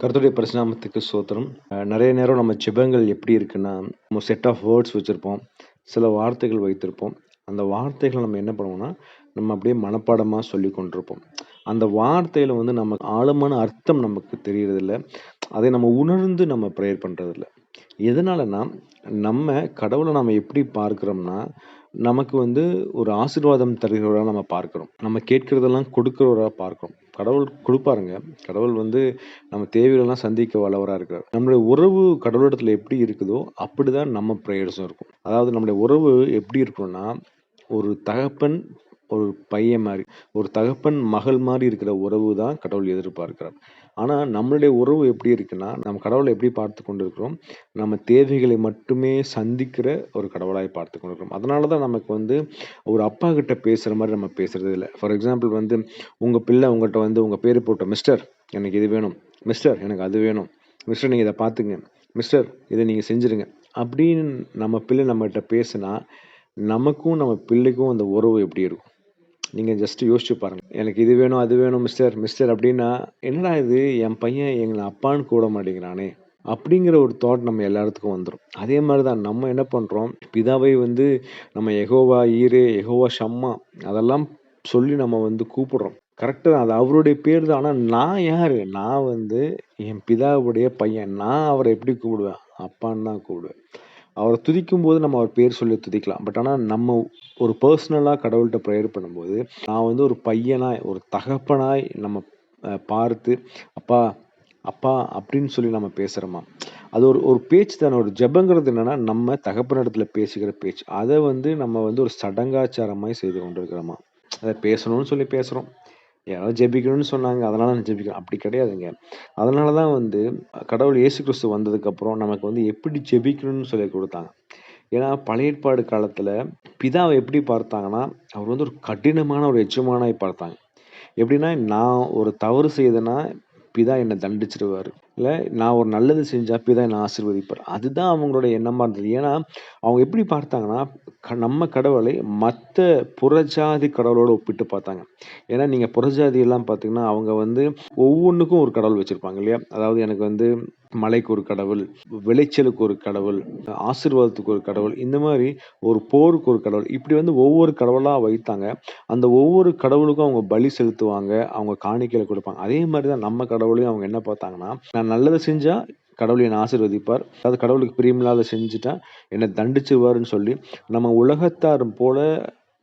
கர்த்தருடைய பரிசுநாமத்துக்கு ஸ்தோத்திரம். நெறைய நேரம் நம்ம ஜெபங்கள் எப்படி இருக்குன்னா, நம்ம செட் ஆஃப் வேர்ட்ஸ் வச்சிருப்போம். சில வார்த்தைகள் வைத்திருப்போம். அந்த வார்த்தைகள நம்ம என்ன பண்ணுவோம்னா, நம்ம அப்படியே மனப்பாடமா சொல்லிக் கொண்டிருப்போம். அந்த வார்த்தையில வந்து நமக்கு ஆழமான அர்த்தம் நமக்கு தெரியறதில்ல. அதை நம்ம உணர்ந்து நம்ம ப்ரேயர் பண்றதில்ல. எதனாலன்னா, நம்ம கடவுள நாம எப்படி பார்க்கிறோம்னா, நமக்கு வந்து ஒரு ஆசீர்வாதம் தருகிறவரா நம்ம பார்க்கிறோம். நம்ம கேட்கிறதெல்லாம் கொடுக்கிறவரா பார்க்கிறோம். கடவுள் குடுப்பாருங்க. கடவுள் வந்து நம்ம தேவைகளெல்லாம் சந்திக்க வல்லவரா இருக்கிறார். நம்முடைய உறவு கடவுளிடத்துல எப்படி இருக்குதோ, அப்படிதான் நம்ம பிரேயர்ஸும் இருக்கும். அதாவது நம்முடைய உறவு எப்படி இருக்கும்னா, ஒரு தகப்பன், ஒரு பையன் மாரி. ஒரு தகப்பன், மகள் மாரி இருக்கிற உறவு தான் கடவுள் எதிர்பார்க்கிறார். ஆனா, நம்மளுடைய உறவு எப்படி இருக்குன்னா, நம்ம கடவுள எப்படி பார்த்துக் கொண்டிருக்கிறோம், நம்ம தேவைகளை மட்டுமே சந்திக்கிற ஒரு கடவுளாய் பார்த்துக் கொண்டிருக்கிறோம். அதனால தான் நமக்கு வந்து ஒரு அப்பா கிட்ட பேசுற மாரி நம்ம பேசுறதே இல்ல. ஃபார் எக்ஸாம்பிள் வந்து, உங்க பிள்ளை உங்கள்ட்ட வந்து உங்க பேரு போட்டு, "மிஸ்டர் எனக்கு இது வேணும். மிஸ்டர் எனக்கு அது வேணும். மிஸ்டர் நீங்க இத பார்த்துங்க. மிஸ்டர் இத நீங்க செஞ்சுருங்க." அப்படின்னு நம்ம பிள்ளை நம்மகிட்ட பேசுனா, நமக்கும் நம்ம பிள்ளைக்கும் அந்த உறவு எப்படி இருக்கும்? நீங்க ஜஸ்ட் யோசிச்சு பாருங்க. எனக்கு இது வேணும், அது வேணும் மிஸ்டர், மிஸ்டர் அப்டின்னா, என்னடா இது என் பையன் எங்கள அப்பான்னு கூப்பிட மாட்டேங்கிறானே! அப்டிங்கிற ஒரு தாட் நம்ம எல்லாத்துக்கும் வந்துரும். அதே மாரி தான் நம்ம என்ன பண்றோம், பிதாவை வந்து நம்ம யெகோவா ஈரே, யெகோவா ஷம்மா அதெல்லாம் சொல்லி நம்ம வந்து கூப்பிடுறோம். கரெக்ட்டு தான். அது அவருடைய பேர் தான். ஆனா நான் யாரு? நான் வந்து என் பிதாவுடைய பையன். நான் அவர எப்டி கூப்பிடுவேன்? அப்பான்னு தான் கூப்பிடுவேன். அவர துதிக்கும்போது நம்ம அவர் பேர் சொல்லி துதிக்கலாம். பட் ஆனா நம்ம ஒரு பெர்சனலா கடவுள்ட்ட ப்ரேயர் பண்ணும்போது, நான் வந்து ஒரு பையனாய், ஒரு தகப்பனாய் நம்ம பார்த்து, "அப்பா, அப்பா" அப்படின்னு சொல்லி நம்ம பேசுறோமா? அது ஒரு ஒரு பேச்சு தானே. ஒரு ஜெபங்கிறது என்னன்னா, நம்ம தகப்பனிடத்துல பேசுகிற பேச்சு. அத வந்து நம்ம வந்து ஒரு சடங்காச்சாரமாய் செய்து கொண்டிருக்கிறோமா? அத பேசணும்னு சொல்லி பேசுறோம். யாரோ ஜெபிக்கணும்னு சொன்னாங்க. அதனால நான் ஜெபிக்கிறேன். அப்படி கிடையாதுங்க. அதனால தான் வந்து கடவுள் இயேசு கிறிஸ்து வந்ததுக்கப்புறம் நமக்கு வந்து எப்படி ஜெபிக்கணும்னு சொல்லிக் குடுத்தாங்க. ஏன்னா, பழைய ஏற்பாடு காலத்துல பிதாவ எப்படி பார்த்தாங்கன்னா, அவர் வந்து ஒரு கடினமான ஒரு எஜமானாய் பார்த்தாங்க. எப்படின்னா, நான் ஒரு தவறு செய்தேன்னா, பிதா என்ன தண்டிச்சுருவாரு. இல்ல நான் ஒரு நல்லது செஞ்சா பிதா என்ன ஆசீர்வதிப்பார். அதுதான் அவங்களோட எண்ணமா இருந்தது. ஏன்னா, அவங்க எப்படி பார்த்தாங்கன்னா, நம்ம கடவுளை மத்த புறஜாதி கடவுளோட ஒப்பிட்டு பார்த்தாங்க. ஏன்னா, நீங்க புறஜாதி எல்லாம் பார்த்தீங்கன்னா, அவங்க வந்து ஒவ்வொன்னுக்கும் ஒரு கடவுள் வச்சிருப்பாங்க இல்லையா? அதாவது எனக்கு வந்து மழைக்கு ஒரு கடவுள், விளைச்சலுக்கு ஒரு கடவுள், ஆசீர்வாதத்துக்கு ஒரு கடவுள், இந்த மாரி ஒரு போருக்கு ஒரு கடவுள். இப்படி வந்து ஒவ்வொரு கடவுளா வைத்தாங்க. அந்த ஒவ்வொரு கடவுளுக்கும் அவங்க பலி செலுத்துவாங்க. அவங்க காணிக்கையில குடுப்பாங்க. அதே மாரி தான் நம்ம கடவுளையும் அவங்க என்ன பார்த்தாங்கன்னா, நான் நல்லது செஞ்சா கடவுள் என்ன ஆசீர்வதிப்பார். அதாவது கடவுளுக்கு பிரியமில்லாதத செஞ்சுட்டா என்ன தண்டிச்சுருவாருன்னு சொல்லி, நம்ம உலகத்தார் போல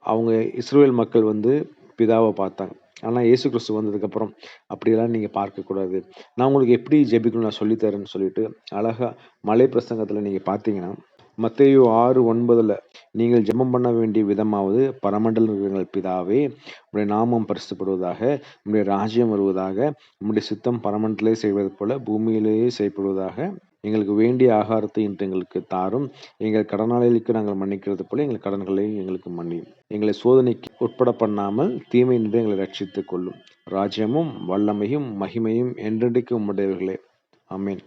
அவங்க இஸ்ரவேல் மக்கள் வந்து பிதாவ பார்த்தாங்க. ஆனா இயேசு கிறிஸ்து வந்ததுக்கப்புறம், அப்படியெல்லாம் நீங்க பார்க்கக்கூடாது. நான் உங்களுக்கு எப்படி ஜெபிக்கணும்னு நான் சொல்லி தரேன்னு சொல்லிட்டு, அழகா மலை பிரசங்கத்துல நீங்க பார்த்தீங்கன்னா, மத்தேயு 6:9 நீங்கள் ஜெபம் பண்ண வேண்டிய விதமாவது, பரமண்டல எங்கள் பிதாவே, உம்முடைய நாமம் பரிசுத்தப்படுவதாக, உம்முடைய ராஜ்யம் வருவதாக, உம்முடைய சித்தம் பரமண்டலே செய்வது போல பூமியிலேயே செய்யப்படுவதாக. எங்களுக்கு வேண்டிய ஆகாரத்தை இன்று எங்களுக்கு தாரும். எங்கள் கடனாளிகளுக்கு நாங்கள் மன்னிக்கிறது போல எங்கள் கடன்களை எங்களுக்கு மன்னியும். எங்களை சோதனைக்கு உட்பட பண்ணாமல் தீமையினின்று எங்களை ரட்சித்துக் கொள்ளும். ராஜ்யமும் வல்லமையும் மகிமையும் என்றென்றைக்கும் உம்முடையவைகளே. ஆமென்.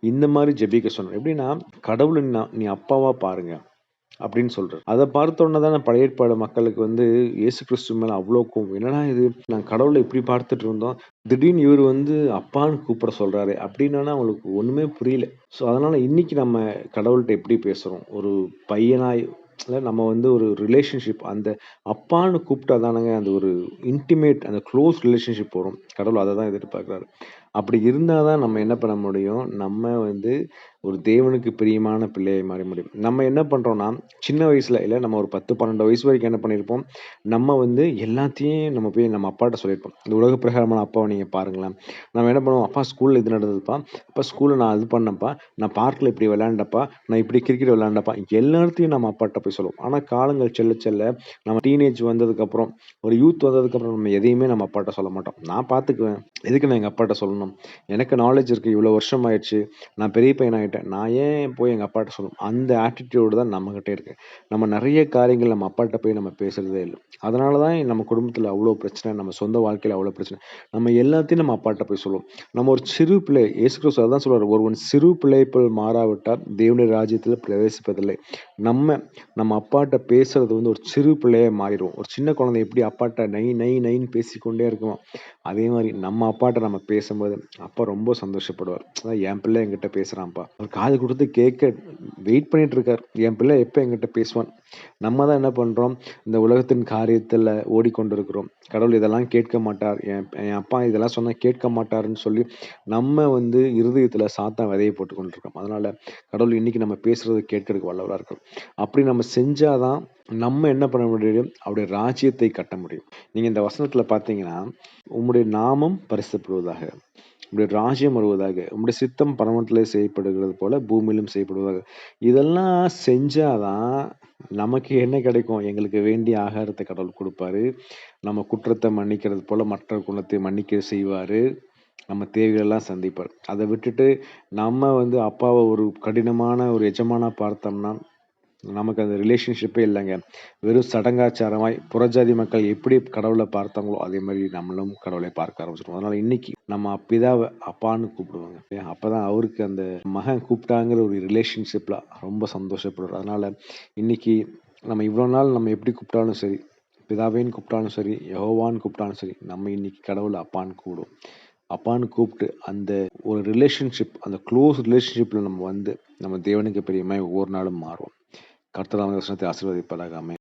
இந்த மாரி ஜெபிக்க சொன்னார். எப்படின்னா, கடவுள நீ அப்பாவா பாருங்க. அப்படின்னு சொல்றாரு. அத பார்த்தோனே தான பழைய ஏற்பாடு மக்களுக்கு வந்து இயேசு கிறிஸ்து மேல அவ்ளோ கோவம். என்னடா இது! நாங்க கடவுள இப்படி பார்த்துட்டு இருந்தோம். திடீர்னு இவரு வந்து அப்பான்னு கூப்பிட சொல்றாரே! அப்படின்னோனே அவங்களுக்கு ஒண்ணுமே புரியல. ஸோ அதனால இன்னைக்கு நம்ம கடவுள்ட்ட எப்படி பேசுறோம்? ஒரு பையனாய் நம்ம வந்து ஒரு ரிலேஷன்ஷிப் அந்த அப்பான்னு கூப்பிட்டா தானங்க அந்த ஒரு இன்டிமேட் அந்த க்ளோஸ் ரிலேஷன்ஷிப் வரும். கடவுள் அத தான் எதிர்பார்க்கிறாரு. அப்படி இருந்தா தான் நம்ம என்ன பண்ண முடியும்? நம்ம வந்து ஒரு தேவனுக்கு பிரியமான பிள்ளையை மாற முடியும். நம்ம என்ன பண்றோம்னா, சின்ன வயசுல இல்ல நம்ம ஒரு 10, 12 வயசு வரைக்கும் என்ன பண்ணியிருப்போம், நம்ம வந்து எல்லாத்தையும் நம்ம போய் நம்ம அப்பாட்ட சொல்லியிருப்போம். இந்த உலக பிரகாரமான அப்பாவ நீங்க பாருங்களேன். நம்ம என்ன பண்ணுவோம், "அப்பா ஸ்கூல்ல இது நடந்ததுப்பா. அப்பா ஸ்கூல்ல நான் அது பண்ணேன்ப்பா. நான் பார்க்ல இப்படி விளையாண்டப்பா. நான் இப்படி கிரிக்கெட் விளையாண்டப்பா." எல்லாத்தையும் நம்ம அப்பாட்ட போய் சொல்லுவோம். ஆனா காலங்கள் செல்ல செல்ல நம்ம டீனேஜ் வந்ததுக்கப்புறம், ஒரு யூத் வந்ததுக்கப்புறம் நம்ம எதையுமே நம்ம அப்பாட்ட சொல்ல மாட்டோம். "நான் பார்த்துக்குவேன். எதுக்கு நான் எங்க அப்பாட்ட சொல்லணும்? எனக்கு நாலேட்ஜ் இருக்கு. இவ்வளோ வருஷம் ஆயிருச்சு. நான் பெரிய பையன் ஆயிட்டேன். நான் ஏன் போய் எங்க அப்பாட்ட சொல்லணும்?" அந்த ஆட்டிட்யூட் தான் நம்மகிட்ட இருக்கு. நம்ம நெறைய காரியங்கள் நம்ம அப்பாட்ட போய் நம்ம பேசுறதே இல்ல. அதனால தான் நம்ம குடும்பத்தில அவ்ளோ பிரச்சனை. நம்ம சொந்த வாழ்க்கையில அவ்ளோ பிரச்சனை. நம்ம எல்லாத்தையும் நம்ம அப்பாட்ட போய் சொல்லுவோம். நம்ம ஒரு சிறு பிள்ளை இயேசு கிறிஸ்து அதான் சொல்றாரு. "ஒருவன் சிறு பிள்ளை போல் மாறாவிட்டால் தேவனுடைய ராஜ்யத்தில பிரவேசிப்பதில்லை." நம்ம நம்ம அப்பாட்ட பேசுறது வந்து ஒரு சிறு பிள்ளையா மாறிருவோம். ஒரு சின்ன குழந்தை எப்படி அப்பாட்ட நை நை நைன்னு பேசிக்கொண்டே இருக்குமோ, அதே மாரி நம்ம அப்பாட்ட நம்ம பேசும்போது பேசும்போது அப்பா ரொம்ப சந்தோஷப்படுவார். அதான் என் பிள்ளை என்கிட்ட பேசுறான்ப்பா. அவர் காது குடுத்து கேட்க வெயிட் பண்ணிட்டு இருக்காரு. என் பிள்ளை எப்ப என்கிட்ட பேசுவான்? நம்ம தான் என்ன பண்றோம்? இந்த உலகத்தின் காரியத்துல ஓடிக்கொண்டிருக்கிறோம். கடவுள் இதெல்லாம் கேட்க மாட்டார். என் என் அப்பா இதெல்லாம் சொன்னா கேட்க மாட்டாருன்னு சொல்லி, நம்ம வந்து இருதயத்துல சாத்தான் விதைய போட்டுக் கொண்டிருக்கோம். அதனால கடவுள் இன்னைக்கு நம்ம பேசுறத கேட்கறதுக்கு வல்லவரா இருக்கிறார். அப்படி நம்ம செஞ்சா தான் நம்ம என்ன பண்ண முடியும்? அவருடைய ராஜ்யத்தை கட்ட முடியும். நீங்க இந்த வசனத்துல பார்த்தீங்கன்னா, "உம்முடைய நாமம் பரிசுத்தப்படுவதாக. உம்முடைய ராஜ்யம் வருவதாக. உம்முடைய சித்தம் பரமத்திலே செய்யப்படுகிறது போல பூமியிலும் செய்யப்படுவதாக." இதெல்லாம் செஞ்சா தான் நமக்கு என்ன கிடைக்கும்? எங்களுக்கு வேண்டிய ஆகாரத்த கடவுள் குடுப்பாரு. நம்ம குற்றத்த மன்னிக்கிறது போல மற்ற குணத்தை மன்னிக்க செய்வாரு. நம்ம தேவைகளெல்லாம் சந்திப்பார். அத விட்டுட்டு நம்ம வந்து அப்பாவ ஒரு கடினமான ஒரு எஜமானா பார்த்தோம்னா, நமக்கு அந்த ரிலேஷன்ஷிப்பே இல்லங்க. வெறும் சடங்காச்சாரமாய் புறஜாதி மக்கள் எப்படி கடவுள பார்த்தாங்களோ, அதே மாரி நம்மளும் கடவுளை பார்க்க ஆரம்பிச்சுருவோம். அதனால இன்னைக்கு நம்ம பிதாவ அப்பான்னு கூப்பிடுவோங்க. அப்பதான் அவருக்கு அந்த மகன் கூப்பிட்டாங்கிற ஒரு ரிலேஷன்ஷிப்ல ரொம்ப சந்தோஷப்படுவார். அதனால இன்னைக்கு நம்ம இவ்வளோ நாள் நம்ம எப்படி கூப்பிட்டாலும் சரி, பிதாவேன்னு கூப்பிட்டாலும் சரி, யெகோவான்னு கூப்பிட்டாலும் சரி, நம்ம இன்னைக்கு கடவுள அப்பான்னு கூப்பிடுவோம். அப்பான்னு கூப்பிட்டு அந்த ஒரு ரிலேஷன்ஷிப், அந்த க்ளோஸ் ரிலேஷன்ஷிப்ல நம்ம வந்து நம்ம தேவனுக்கு பிரியமாய் ஒவ்வொரு நாளும் மாறுவோம். கர்த்தர் தாமே வசனத்தை ஆசீர்வதிப்பாராக. ஆமென்.